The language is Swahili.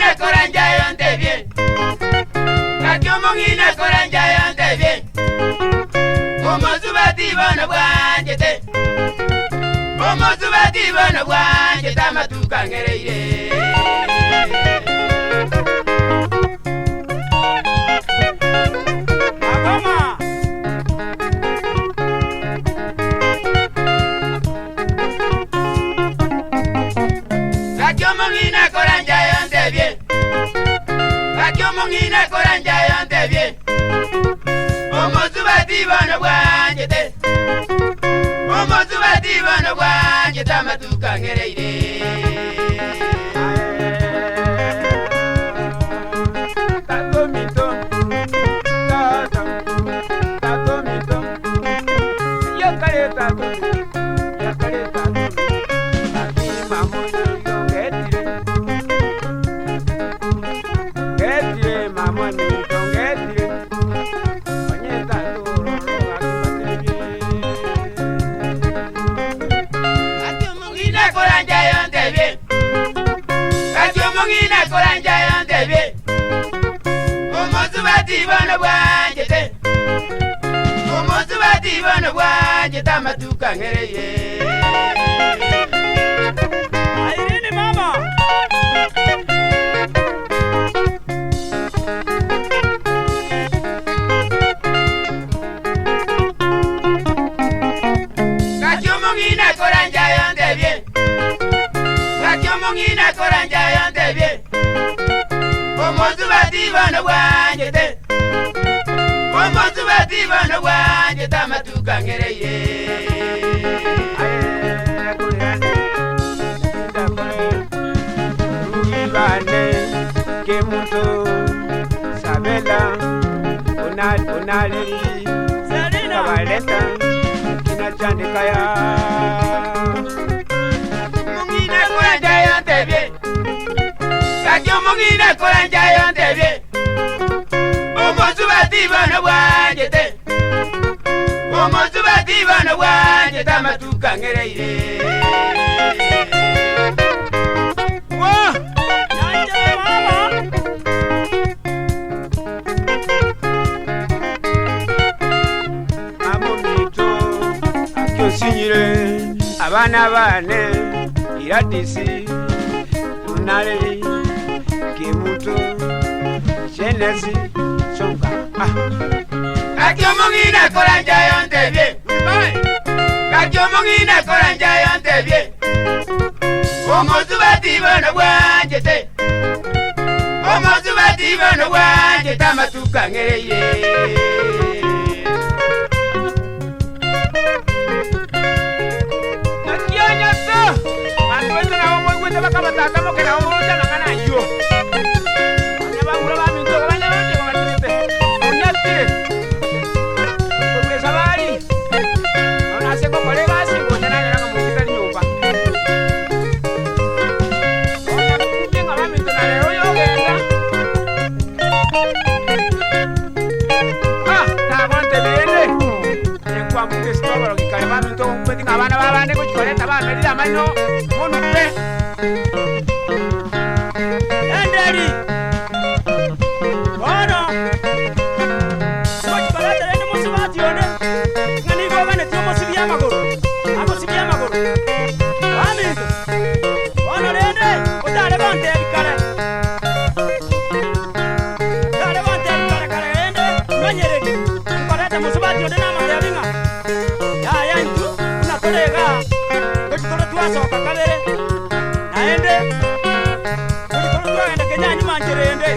mongine koranja yonde bien. Kakyo mongine koranja yonde bien. Omozubati bono bwanjete. Omozubati bono bwanjete amatuka ngereire. Agama. Kakyo mongine koranja yonde bien. Kakyo mongine koranja yonde bien. Omozubati bono bwanjete. Omozubati bono bwanjete amatuka ngereire. Omozubati bono bwanjete. Omozubati bono bwanjete amatuka ngereire. Airini mama. Kakyo mongine koranja yonde bien. Kakyo mongine koranja yonde bien. Omozubati bono bwanjete. Omozubati bono bwanjete amatuka ngereire. Que mundo sabela unali Selina. Valeta kinachandika ya Mongine koranja yonde bien. Kakyo mongine koranja yonde bien. Omozubati bono bwanjete. Omozubati bono bwanjete amatuka ngereire. Wa. Yanje mama. amomito akyosinyire abana bane iradisi unali kimuto chenesi songa Kakyo mongine koranja yonde bien. Kakyo mongine koranja yonde bien. Omozubati bono bwanjete. Omozubati bono bwanjete amatuka ngereire. Abana babane kuchikoleta bamelira manyo munupe Enderi. Bono. Kwa chibalata rende musibati yone. Ngani gogane tiyo musibia magoro. Ako sibia magoro. Baminto. Bono rende. Utale bonte elikare. Utale bonte elikare kare rende. Manyereki. Mkoleta musibati yone na magoro yabinga. Ya intu. Unatorega. Kuchitoro tuwasoka kabere. Naende. Kuchitoro tuwaenda Kenya nyuma njerende.